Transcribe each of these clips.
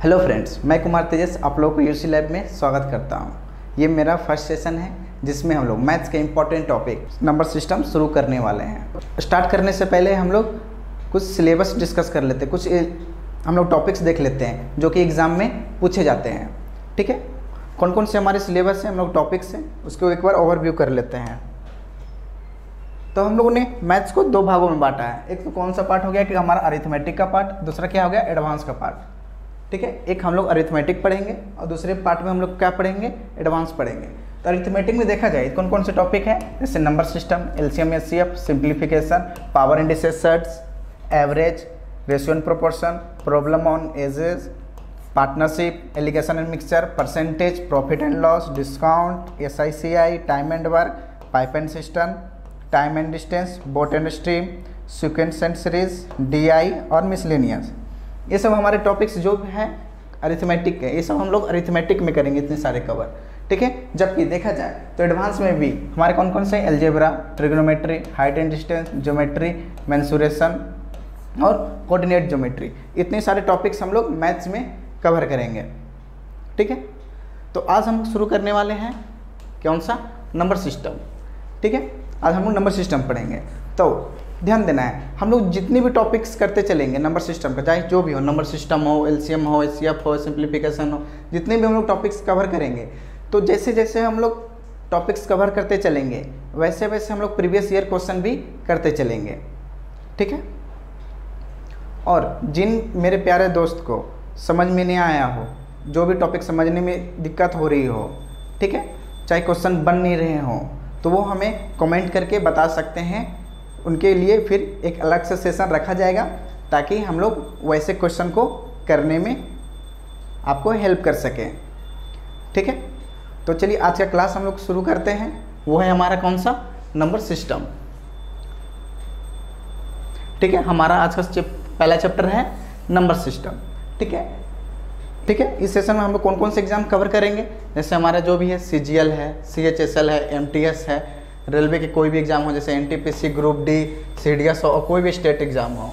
Hello friends, मैं कुमार तेजस आप लोगों को यूसी लैब में स्वागत करता हूं। ये मेरा फर्स्ट सेशन है जिसमें हम लोग मैथ्स के इंपॉर्टेंट टॉपिक नंबर सिस्टम शुरू करने वाले हैं। स्टार्ट करने से पहले हम लोग कुछ सिलेबस डिस्कस कर लेते हैं, कुछ हम लोग टॉपिक्स देख लेते हैं जो कि एग्ज़ाम में पूछे जाते हैं। ठीक है, कौन कौन से हमारे सिलेबस हैं, हम लोग टॉपिक्स हैं, उसको एक बार ओवरव्यू कर लेते हैं। तो हम लोगों ने मैथ्स को दो भागों में बांटा है। एक तो कौन सा पार्ट हो गया कि हमारा अरिथमेटिक का पार्ट, दूसरा क्या हो गया एडवांस का पार्ट। ठीक है, एक हम लोग अरिथमेटिक पढ़ेंगे और दूसरे पार्ट में हम लोग क्या पढ़ेंगे, एडवांस पढ़ेंगे। तो अरिथमेटिक में देखा जाए कौन कौन से टॉपिक है, जैसे number system, LCM HCF, simplification, power indices sets, average, ratio and proportion, problem on ages, partnership, alligation and mixture, percentage, profit and loss, discount, SI CI, time and work, pipe and cistern, time and distance, boat and stream, sequence and series, DI और miscellaneous. ये सब हमारे topics जो हैं arithmetic के, ये सब हम लोग अरिथमेटिक में करेंगे इतने सारे कवर। ठीक है, जबकि देखा जाए तो एडवांस में भी हमारे कौन कौन से algebra, trigonometry, height and distance, geometry, mensuration और कोऑर्डिनेट ज्योमेट्री, इतने सारे टॉपिक्स हम लोग मैथ्स में कवर करेंगे। ठीक है, तो आज हम शुरू करने वाले हैं कौन सा, नंबर सिस्टम। ठीक है, आज हम लोग नंबर सिस्टम पढ़ेंगे। तो ध्यान देना है, हम लोग जितने भी टॉपिक्स करते चलेंगे नंबर सिस्टम का, चाहे जो भी हो, नंबर सिस्टम हो, एलसीएम हो, एचसीएफ हो, सिंप्लीफिकेशन हो, जितने भी हम लोग टॉपिक्स कवर करेंगे, तो जैसे जैसे हम लोग टॉपिक्स कवर करते चलेंगे वैसे वैसे हम लोग प्रीवियस ईयर क्वेश्चन भी करते चलेंगे। ठीक है, और जिन मेरे प्यारे दोस्त को समझ में नहीं आया हो, जो भी टॉपिक समझने में दिक्कत हो रही हो, ठीक है, चाहे क्वेश्चन बन नहीं रहे हों, तो वो हमें कमेंट करके बता सकते हैं। उनके लिए फिर एक अलग से सेशन रखा जाएगा ताकि हम लोग वैसे क्वेश्चन को करने में आपको हेल्प कर सकें। ठीक है, तो चलिए आज का क्लास हम लोग शुरू करते हैं। वो है हमारा कौन सा, नंबर सिस्टम। ठीक है, हमारा आज का पहला चैप्टर है नंबर सिस्टम। ठीक है, ठीक है, इस सेशन में हम लोग कौन कौन से एग्जाम कवर करेंगे, जैसे हमारा जो भी है सीजीएल है, सीएचएसएल है, एमटीएस है, रेलवे के कोई भी एग्जाम हो जैसे एनटीपीसी, ग्रुप डी, सीडीएस हो, और कोई भी स्टेट एग्जाम हो।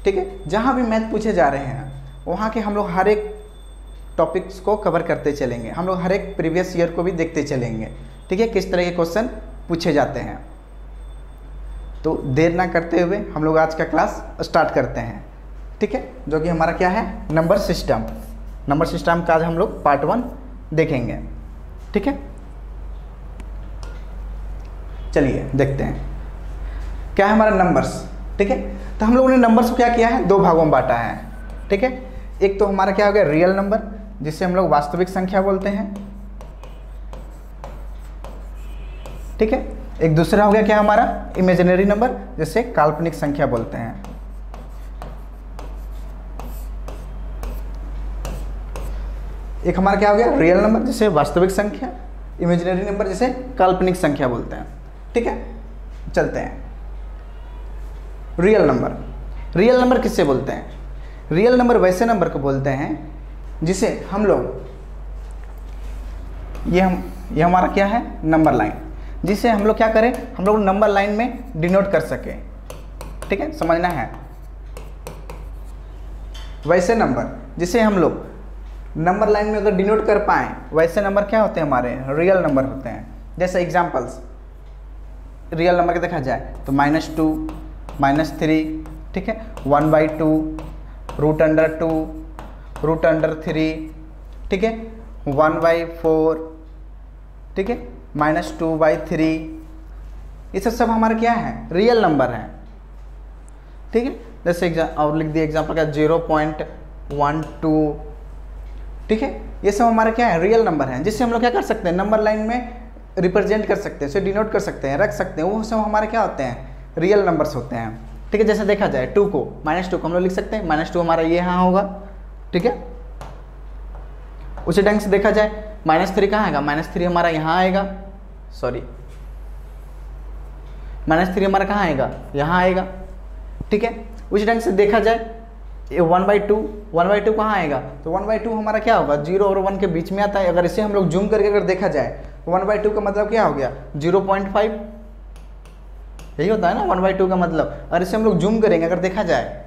ठीक है, जहाँ भी मैथ पूछे जा रहे हैं वहाँ के हम लोग हर एक टॉपिक्स को कवर करते चलेंगे। हम लोग हर एक प्रीवियस ईयर को भी देखते चलेंगे। ठीक है, किस तरह के क्वेश्चन पूछे जाते हैं। तो देर ना करते हुए हम लोग आज का क्लास स्टार्ट करते हैं। ठीक है, जो कि हमारा क्या है, नंबर सिस्टम। नंबर सिस्टम का आज हम लोग पार्ट 1 देखेंगे। ठीक है, चलिए देखते हैं क्या है हमारा नंबर्स। ठीक है, तो हम लोगों ने नंबर्स को क्या किया है, दो भागों में बांटा है। ठीक है, एक तो हमारा क्या हो गया रियल नंबर, जिसे हम लोग वास्तविक संख्या बोलते हैं। ठीक है, एक दूसरा हो गया क्या हमारा इमेजिनरी नंबर, जिसे काल्पनिक संख्या बोलते हैं। एक हमारा क्या हो गया रियल नंबर, जिसे वास्तविक संख्या, इमेजिनरी नंबर जिसे काल्पनिक संख्या बोलते हैं। ठीक है, चलते हैं रियल नंबर। रियल नंबर किससे बोलते हैं, रियल नंबर वैसे नंबर को बोलते हैं जिसे हम लोग ये हमारा क्या है नंबर लाइन, जिसे हम लोग क्या करें, हम लोग नंबर लाइन में डिनोट कर सके। ठीक है, समझना है, वैसे नंबर जिसे हम लोग नंबर लाइन में अगर डिनोट कर पाएँ वैसे नंबर क्या होते हैं, हमारे रियल नंबर होते हैं। जैसे एग्जांपल्स रियल नंबर के देखा जाए तो -2, -3, ठीक है, 1/2, √2, √3, ठीक है, 1/4, ठीक है, -2/3, ये सब हमारे क्या है, रियल नंबर हैं। ठीक है, जैसे और लिख दिया एग्जाम्पल का 0.12, ठीक है, ये सब हमारे क्या है, रियल नंबर हैं, जिससे हम लोग क्या कर सकते हैं, नंबर लाइन में रिप्रेजेंट कर सकते हैं, उसे डिनोट कर सकते हैं, रख सकते हैं। वो सब हमारे क्या होते हैं, रियल नंबर्स होते हैं। ठीक है, जैसे देखा जाए 2 को, -2 को हम लोग लिख सकते हैं, -2 हमारा ये यहाँ होगा। ठीक है, उसी ढंग से देखा जाए -3 कहाँ आएगा, -3 हमारा यहाँ आएगा, सॉरी -3 हमारा कहाँ आएगा, यहाँ आएगा। ठीक है, उसी ढंग से देखा जाए 1/2 कहाँ आएगा, तो 1/2 हमारा क्या होगा, 0 और 1 के बीच में आता है। अगर इसे हम लोग जूम करके अगर देखा जाए 1/2 का मतलब क्या हो गया, 0.5, यही होता है ना 1/2 का मतलब। और इसे हम लोग जूम करेंगे अगर देखा जाए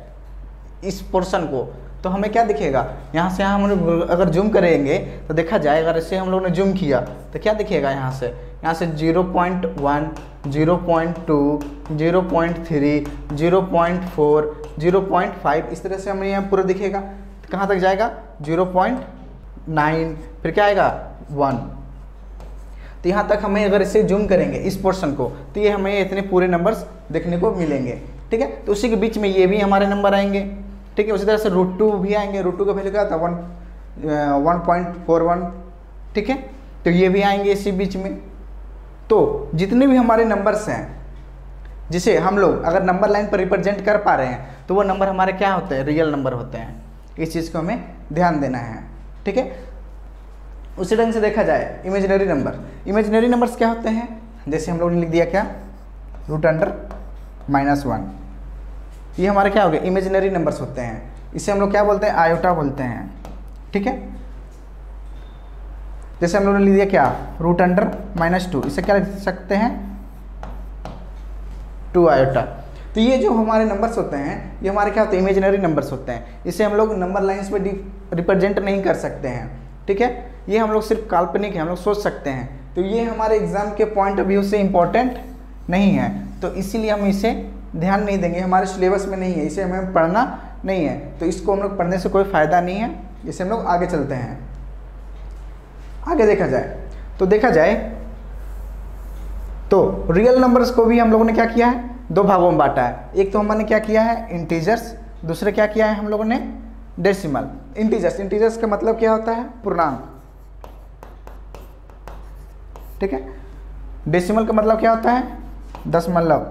इस पोर्शन को, तो हमें क्या दिखेगा, यहाँ से यहाँ हम लोग अगर जूम करेंगे तो देखा जाए, अगर इसे हम लोग ने जूम किया तो क्या दिखेगा, यहाँ से 0.1, 0.2, 0.3, 0.4, 0.5 इस तरह से हमें यहाँ पूरा दिखेगा। कहाँ तक जाएगा, 0.9, फिर क्या आएगा 1। तो यहाँ तक हमें अगर इसे जूम करेंगे इस पोर्शन को, तो ये हमें इतने पूरे नंबर्स देखने को मिलेंगे। ठीक है, तो उसी के बीच में ये भी हमारे नंबर आएंगे। ठीक है, उसी तरह से √2 भी आएंगे। √2 का वैल्यू क्या था, 1.41। ठीक है, तो ये भी आएंगे इसी बीच में। तो जितने भी हमारे नंबर्स हैं जिसे हम लोग अगर नंबर लाइन पर रिप्रेजेंट कर पा रहे हैं, तो वो नंबर हमारे क्या होते हैं, रियल नंबर होते हैं। इस चीज़ को हमें ध्यान देना है। ठीक है, उसी ढंग से देखा जाए इमेजिनरी नंबर। इमेजिनरी नंबर्स क्या होते हैं, जैसे हम लोगों ने लिख दिया क्या, √(-1), ये हमारे क्या हो गए, इमेजिनरी नंबर्स होते हैं। इसे हम लोग क्या बोलते हैं, आयोटा बोलते हैं। ठीक है, जैसे हम लोगों ने लिख दिया क्या, √(-2), इसे क्या लिख सकते हैं, 2 आयोटा। तो ये जो हमारे नंबर्स होते हैं, ये हमारे क्या होते हैं, इमेजिनरी नंबर्स होते हैं। इसे हम लोग नंबर लाइन्स में रिप्रेजेंट नहीं कर सकते हैं। ठीक है, ये हम लोग सिर्फ काल्पनिक है, हम लोग सोच सकते हैं। तो ये हमारे एग्जाम के पॉइंट ऑफ व्यू से इम्पोर्टेंट नहीं है, तो इसीलिए हम इसे ध्यान नहीं देंगे, हमारे सिलेबस में नहीं है, इसे हमें पढ़ना नहीं है। तो इसको हम लोग पढ़ने से कोई फ़ायदा नहीं है। इसे हम लोग आगे चलते हैं। आगे देखा जाए तो रियल नंबर्स को भी हम लोगों ने क्या किया है, 2 भागों में बांटा है। एक तो हमने क्या किया है, इंटीजर्स, दूसरे क्या किया है हम लोगों ने, डेसिमल। इंटीजर्स का मतलब क्या होता है, पूर्णांक। ठीक है, डेसिमल का मतलब क्या होता है, दशमलव।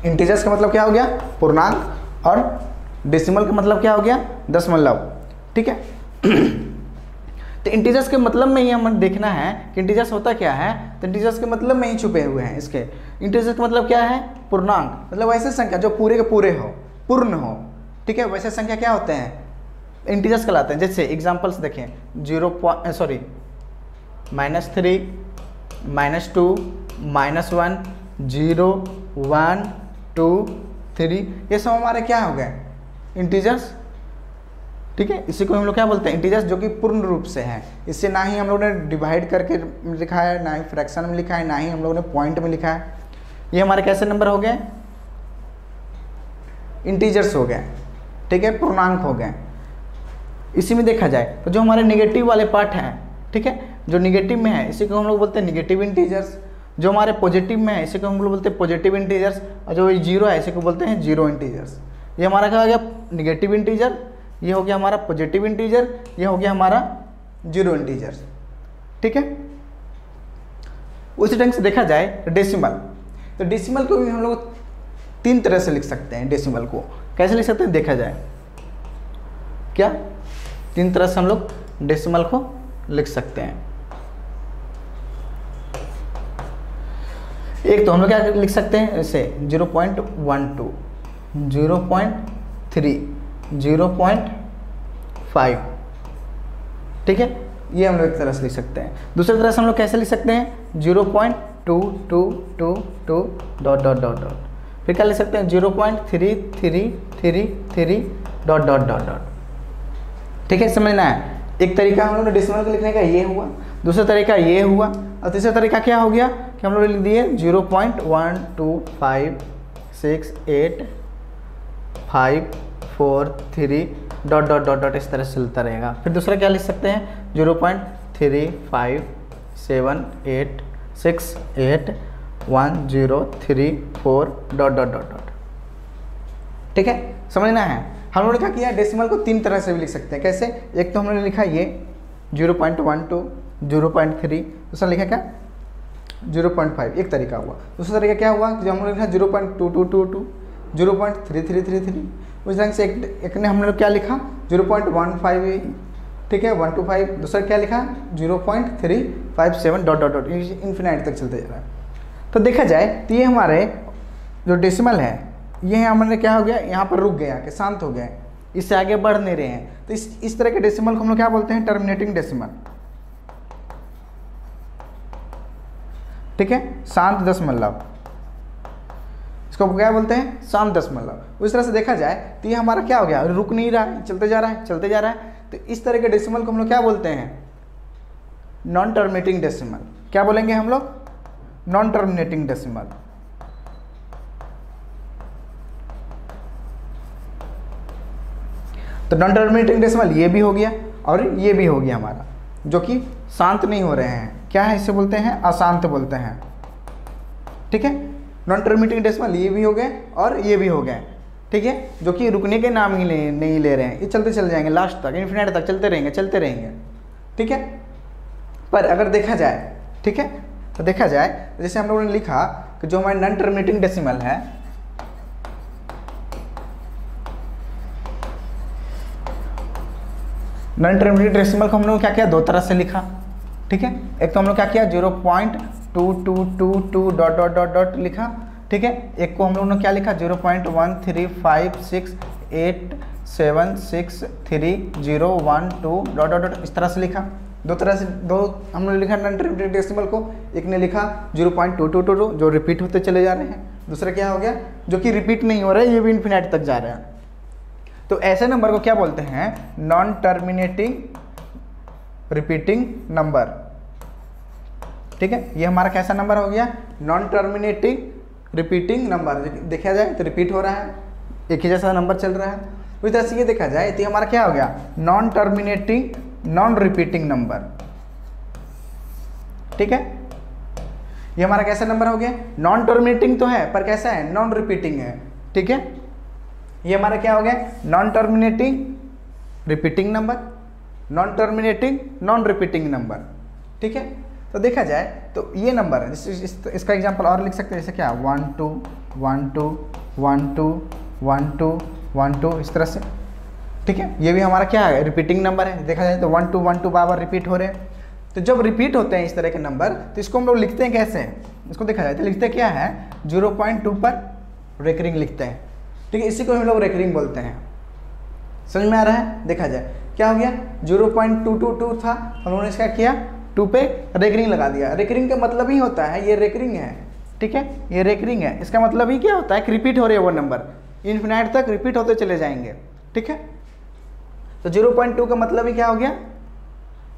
इंटीजर्स का मतलब क्या हो गया, पूर्णांक, और डेसिमल का मतलब क्या हो गया, दशमलव। ठीक है, तो इंटीजर्स के मतलब में ही हमें देखना है कि इंटीजर्स होता क्या है। तो इंटीजर्स के मतलब में ही छुपे हुए हैं इसके। इंटीजर्स का मतलब क्या है, पूर्णांक, मतलब वैसे संख्या जो पूरे के पूरे हो, पूर्ण हो। ठीक है, वैसे संख्या क्या होते हैं, इंटीजर्स कहलाते हैं। जैसे एग्जांपल्स देखें, -3, -2, -1, 0, 1, 2, 3, ये सब हमारे क्या हो गए, इंटीजर्स। ठीक है, इसी को हम लोग क्या बोलते हैं, इंटीजर्स, जो कि पूर्ण रूप से हैं। इससे ना ही हम लोगों ने डिवाइड करके लिखा है, ना ही फ्रैक्शन में लिखा है, ना ही हम लोगों ने पॉइंट में लिखा है। ये हमारे कैसे नंबर हो गए, इंटीजर्स हो गए। ठीक है, पूर्णांक हो गए। इसी में देखा जाए तो जो हमारे निगेटिव वाले पार्ट हैं, ठीक है, जो निगेटिव में है, इसी को हम लोग बोलते हैं निगेटिव इंटीजर्स। जो हमारे पॉजिटिव में है, इसी को हम लोग बोलते हैं पॉजिटिव इंटीजर्स। और जो जीरो है, इसी को बोलते हैं जीरो इंटीजर्स। ये हमारा क्या हो गया, निगेटिव इंटीजर, ये हो गया हमारा पॉजिटिव इंटीजर, ये हो गया हमारा जीरो इंटीजर। ठीक है, उसी ढंग से देखा जाए डेसिमल, तो डेसिमल को भी हम लोग 3 तरह से लिख सकते हैं। डेसिमल को कैसे लिख सकते हैं, देखा जाए क्या, 3 तरह से हम लोग डेसिमल को लिख सकते हैं। एक तो हम लोग क्या लिख सकते हैं, जैसे 0.12, 0.3, 0.5। ठीक है, ये हम लोग एक तरह से लिख सकते हैं। दूसरी तरह से हम लोग कैसे लिख सकते हैं, 0.2222 ... फिर क्या लिख सकते हैं, 0.3333 ... ठीक है, समझना है। एक तरीका हम लोग ने डेसिमल को लिखने का ये हुआ, दूसरा तरीका ये हुआ, और तीसरा तरीका क्या हो गया कि हम लोग लिख दिए 0.1256853 ... इस तरह से चलता रहेगा। फिर दूसरा क्या लिख सकते हैं, 0.3578681034 ... ठीक है, समझना है। हम लोगों ने क्या किया, डेसिमल को 3 तरह से भी लिख सकते हैं। कैसे, एक तो हमने लिखा ये 0.12, 0.3, दूसरा लिखा क्या 0.5, एक तरीका हुआ। दूसरा तरीका क्या हुआ, जो हमने लिखा 0.2222, 0.3333। उस ढंग से एक ने हमने क्या लिखा 0.15, ठीक है, 125। दूसरा क्या लिखा 0.357 ... इन्फिनाइट तक चलते जा रहा है। तो देखा जाए तो ये हमारे जो डेसिमल है, ये हमने क्या हो गया, यहाँ पर रुक गया कि शांत हो गए, इससे आगे बढ़ नहीं रहे हैं। तो इस तरह के डेसिमल को हम लोग क्या बोलते हैं, टर्मिनेटिंग डेसिमल। ठीक है, शांत दशमलव। इसको क्या बोलते हैं, शांत दशमलव। उस तरह से देखा जाए तो ये हमारा क्या हो गया, रुक नहीं रहा है, चलते जा रहा है, चलते जा रहा है। तो इस तरह के डेसिमल को हम लोग क्या बोलते हैं, नॉन टर्मिनेटिंग डेसिमल। क्या बोलेंगे हम लोग, नॉन टर्मिनेटिंग डेसिमल। तो नॉन टर्मिनेटिंग डेसिमल ये भी हो गया और ये भी हो गया हमारा, जो कि शांत नहीं हो रहे हैं। क्या है, इसे बोलते हैं अशांत बोलते हैं। ठीक है, नॉन टर्मिनेटिंग डेसिमल ये भी हो गए और ये भी हो गए। ठीक है, जो कि रुकने के नाम ही नहीं ले रहे हैं, ये चलते चले जाएंगे लास्ट तक, इन्फिनिट तक चलते रहेंगे चलते रहेंगे। ठीक है, पर अगर देखा जाए, ठीक है, तो देखा जाए जैसे हम लोगों ने लिखा कि जो हमारे नॉन टर्मिनेटिंग डेसिमल है, नॉन टर्मिनेटिंग डेसिमल को हम लोग क्या किया, दो तरह से लिखा। ठीक है, एक तो हम लोग क्या किया 0.2222 डॉट डॉट डॉट डॉट लिखा। ठीक है, एक को हम लोगों ने क्या लिखा 0.13568763012 डॉट डॉट डॉट, इस तरह से लिखा। दो तरह से दो हमने लिखा नॉन टर्मिनेटिंग डेसिमल को। एक ने लिखा 0.2222 जो रिपीट होते चले जा रहे हैं, दूसरा क्या हो गया जो कि रिपीट नहीं हो रहा है, ये भी इन्फिनिट तक जा रहे हैं। तो ऐसे नंबर को क्या बोलते हैं, नॉन टर्मिनेटिंग रिपीटिंग नंबर। ठीक है, ये हमारा कैसा नंबर हो गया, नॉन टर्मिनेटिंग रिपीटिंग नंबर। देखा जाए तो रिपीट हो रहा है, एक ही जैसा नंबर चल रहा है। उसी तरह से ये देखा जाए तो हमारा क्या हो गया, non terminating non repeating number. ठीक है, ये हमारा कैसा नंबर हो गया, नॉन टर्मिनेटिंग तो है पर कैसा है, नॉन रिपीटिंग है। ठीक है, ये हमारा क्या हो गया, non terminating repeating number, non terminating non repeating number. ठीक है, तो देखा जाए तो ये नंबर है, इसका एग्जांपल और लिख सकते हैं, जैसे क्या 1 2 1 2 1 2 1 2 1 2 इस तरह से। ठीक है, ये भी हमारा क्या है, रिपीटिंग नंबर है। देखा जाए तो 1 2 1 2 बार रिपीट हो रहे हैं। तो जब रिपीट होते हैं इस तरह के नंबर तो इसको हम लोग लिखते हैं कैसे, इसको देखा जाए तो लिखते क्या है 0.2 पर रेकरिंग लिखते हैं। ठीक है, इसी को हम लोग रेकरिंग बोलते हैं। समझ में आ रहा है, देखा जाए क्या हो गया 0.222 था, हम लोगों ने इसका किया 2 पे रेकरिंग लगा दिया। रेकरिंग का मतलब ही होता है, ये रेकरिंग है। ठीक है, ये रेकरिंग है, इसका मतलब ही क्या होता है कि रिपीट हो रहे हैं वो नंबर, इन्फिनिट तक रिपीट होते चले जाएंगे। ठीक है, तो 0.2 का मतलब ही क्या हो गया,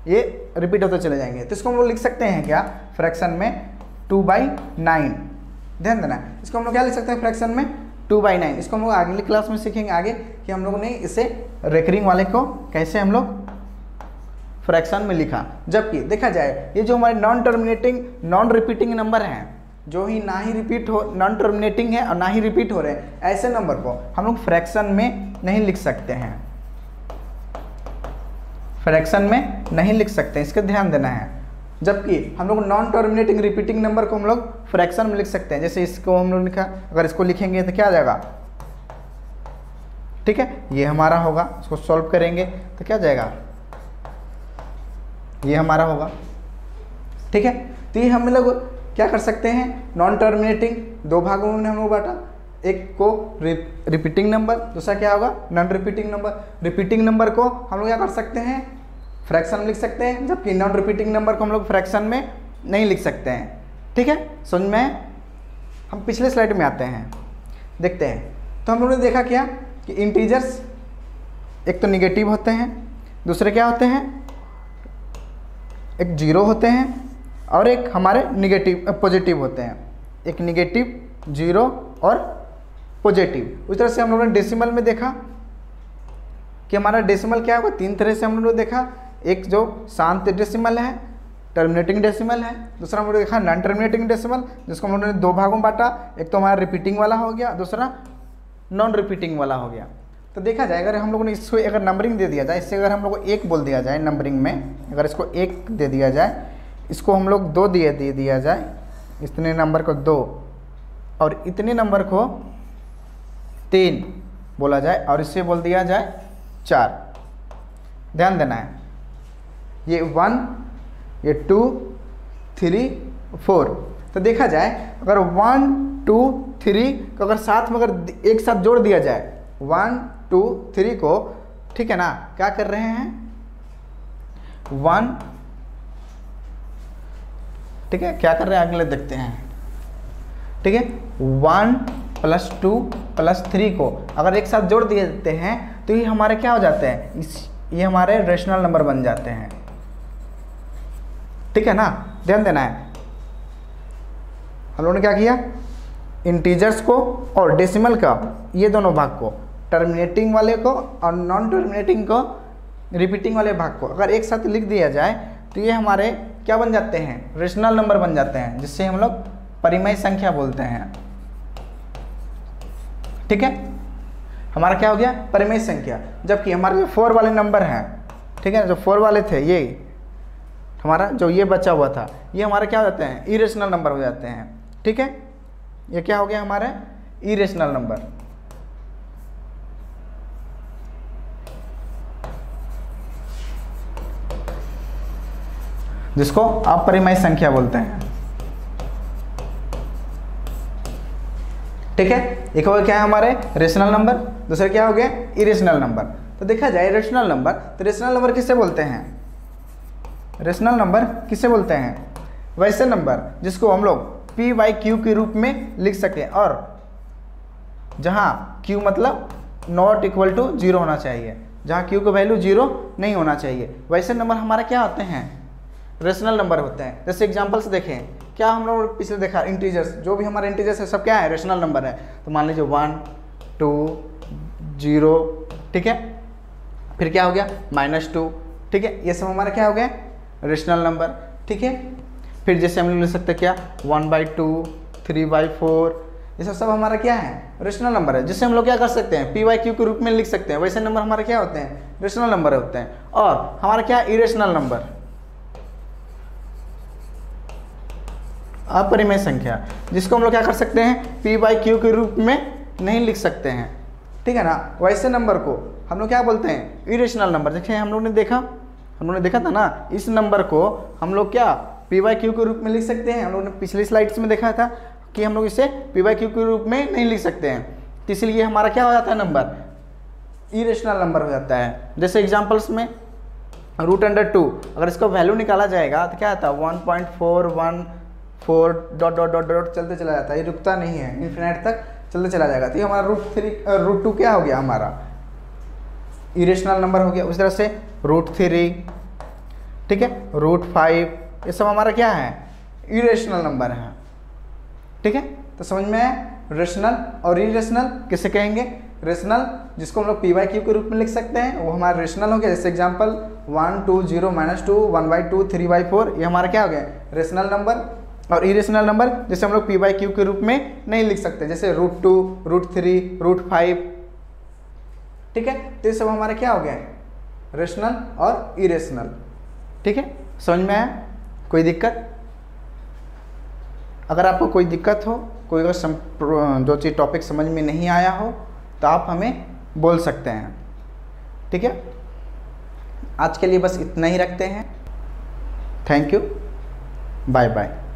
ये रिपीट होते चले जाएंगे। तो इसको हम लोग लिख सकते हैं क्या, फ्रैक्शन में 2/9। ध्यान देना, इसको हम लोग क्या लिख सकते हैं फ्रैक्शन में 2/9। इसको हम लोग अगली क्लास में सीखेंगे आगे कि हम लोगों ने इसे रेकरिंग वाले को कैसे हम लोग फ्रैक्शन में लिखा। जबकि देखा जाए ये जो हमारे non terminating non repeating number हैं, जो ही ना ही रिपीट हो, नॉन टर्मिनेटिंग है और ना ही रिपीट हो रहे हैं, ऐसे नंबर को हम लोग फ्रैक्शन में नहीं लिख सकते हैं, फ्रैक्शन में नहीं लिख सकते, इसका ध्यान देना है। जबकि हम लोग नॉन टर्मिनेटिंग रिपीटिंग नंबर को हम लोग फ्रैक्शन में लिख सकते हैं। जैसे इसको हम लोग लिखा, अगर इसको लिखेंगे तो क्या आ जाएगा, ठीक है, ये हमारा होगा। इसको सॉल्व करेंगे तो क्या जाएगा, ये हमारा होगा। ठीक है, तो ये हम लोग क्या कर सकते हैं, नॉन टर्मिनेटिंग दो भागों में हम लोग बांटा, एक को रिपीटिंग नंबर, दूसरा क्या होगा non repeating number. Repeating number को हम लोग क्या कर सकते हैं, फ्रैक्शन में लिख सकते हैं, जबकि नॉन रिपीटिंग नंबर को हम लोग फ्रैक्शन में नहीं लिख सकते हैं। ठीक है, समझ में। हम पिछले स्लाइड में आते हैं, देखते हैं। तो हम लोगों ने देखा क्या कि इंटीजर्स एक तो निगेटिव होते हैं, दूसरे क्या होते हैं, एक जीरो होते हैं और एक हमारे निगेटिव पॉजिटिव होते हैं, एक निगेटिव, जीरो और पॉजिटिव। उस तरह से हम लोगों ने डेसिमल में देखा कि हमारा डेसिमल क्या होगा, तीन तरह से हम लोगों ने देखा। एक जो शांत डेसिमल है, टर्मिनेटिंग डेसिमल है, दूसरा हम लोग देखा नॉन टर्मिनेटिंग डेसिमल, जिसको हम लोगों ने दो भागों में बांटा, एक तो हमारा रिपीटिंग वाला हो गया, दूसरा नॉन रिपीटिंग वाला हो गया। तो देखा जाए अगर हम लोगों ने इसको अगर नंबरिंग दे दिया जाए, इससे अगर हम लोग को एक बोल दिया जाए नंबरिंग में, अगर इसको एक दे दिया जाए, इसको हम लोग दो दे दिया जाए, इतने नंबर को दो और इतने नंबर को तीन बोला जाए और इससे बोल दिया जाए चार। ध्यान देना है, ये 1, ये 2, 3, 4। तो देखा जाए अगर 1, 2, 3 को अगर साथ में अगर एक साथ जोड़ दिया जाए, 1, 2, 3 को, ठीक है ना, क्या कर रहे हैं 1, ठीक है, क्या कर रहे हैं अगले देखते हैं। ठीक है, 1 +2 +3 को अगर एक साथ जोड़ दिए देते हैं तो ये हमारे क्या हो जाते हैं, ये हमारे रेशनल नंबर बन जाते हैं। ठीक है ना, ध्यान देना है। हम लोगों ने क्या किया, इंटीजर्स को और डेसिमल का ये दोनों भाग को, टर्मिनेटिंग वाले को और नॉन टर्मिनेटिंग को, रिपीटिंग वाले भाग को अगर एक साथ लिख दिया जाए तो ये हमारे क्या बन जाते हैं, रेशनल नंबर बन जाते हैं, जिससे हम लोग परिमेय संख्या बोलते हैं। ठीक है, हमारा क्या हो गया, परिमेय संख्या। जबकि हमारे जो 4 वाले नंबर हैं, ठीक है, जो 4 वाले थे, ये हमारा जो ये बचा हुआ था, ये हमारे क्या हो जाते हैं, इरेशनल नंबर हो जाते हैं। ठीक है, ये क्या हो गया हमारा, इरेशनल नंबर। जिसको अपरिमेय संख्या बोलते हैं। ठीक है, एक और क्या है हमारे रेशनल नंबर, दूसरे क्या हो गए इरेशनल नंबर। तो देखा जाए रेशनल नंबर, तो रेशनल नंबर किससे बोलते हैं, रेशनल नंबर किससे बोलते हैं, वैसे नंबर जिसको हम लोग p/q के रूप में लिख सके, और जहाँ q मतलब नॉट इक्वल टू 0 होना चाहिए, जहाँ q का वैल्यू 0 नहीं होना चाहिए, वैसे नंबर हमारे क्या होते हैं, रेशनल नंबर होते हैं। जैसे एग्जांपल से देखें, क्या हम लोग पिछले देखा, इंटीजर्स, जो भी हमारे इंटीजर्स है सब क्या है, रेशनल नंबर है। तो मान लीजिए 1 2 0, ठीक है, फिर क्या हो गया -2, ठीक है, ये सब हमारा क्या हो गया, रेशनल नंबर। ठीक है, फिर जैसे हम लोग लिख सकते हैं क्या 1/2 3/4, ये सब हमारा क्या है, रेशनल नंबर है, जिससे हम लोग क्या कर सकते हैं, p/q के रूप में लिख सकते हैं। वैसे नंबर हमारे क्या होते हैं, रेशनल नंबर होते हैं। और हमारा क्या इरेशनल नंबर, अपरिमेय संख्या, जिसको हम लोग क्या कर सकते हैं, p/q के रूप में नहीं लिख सकते हैं। ठीक है ना, वैसे नंबर को हम लोग क्या बोलते हैं, इरेशनल नंबर। देखिए हम लोगों ने देखा था ना, इस नंबर को हम लोग क्या p/q के रूप में लिख सकते हैं। हम लोगों ने पिछली स्लाइड्स में देखा था कि हम लोग इसे p/q के रूप में नहीं लिख सकते हैं, तो इसलिए हमारा क्या हो जाता है, नंबर इरेशनल नंबर हो जाता है। जैसे एग्जाम्पल्स में √2, अगर इसका वैल्यू निकाला जाएगा तो क्या आता है 1.414 डॉट चलते चला जाता है, ये रुकता नहीं है, इन्फिनिट तक चलते चला जाएगा। तो ये हमारा √2 क्या हो गया, हमारा इरेशनल नंबर हो गया। उस तरह से √3, ठीक है, √5, ये सब हमारा क्या है, इरेशनल नंबर है। ठीक है, तो समझ में आया, रेशनल और इरेशनल किसे कहेंगे, रेशनल जिसको हम लोग p/q के रूप में लिख सकते हैं वो हमारा रेशनल हो गया। जैसे एग्जांपल 1 2 0 -2 1/2 3/4, ये हमारा क्या हो गया, रेशनल नंबर। और इरेशनल नंबर जैसे हम लोग p/q के रूप में नहीं लिख सकते, जैसे √2 √3 √5। ठीक है, तो ये सब हमारे क्या हो गए, रेशनल और इरेशनल। ठीक है, समझ में आया, कोई दिक्कत? अगर आपको कोई दिक्कत हो, कोई अगर जो चीज़ टॉपिक समझ में नहीं आया हो तो आप हमें बोल सकते हैं। ठीक है, आज के लिए बस इतना ही रखते हैं। Thank you, bye bye.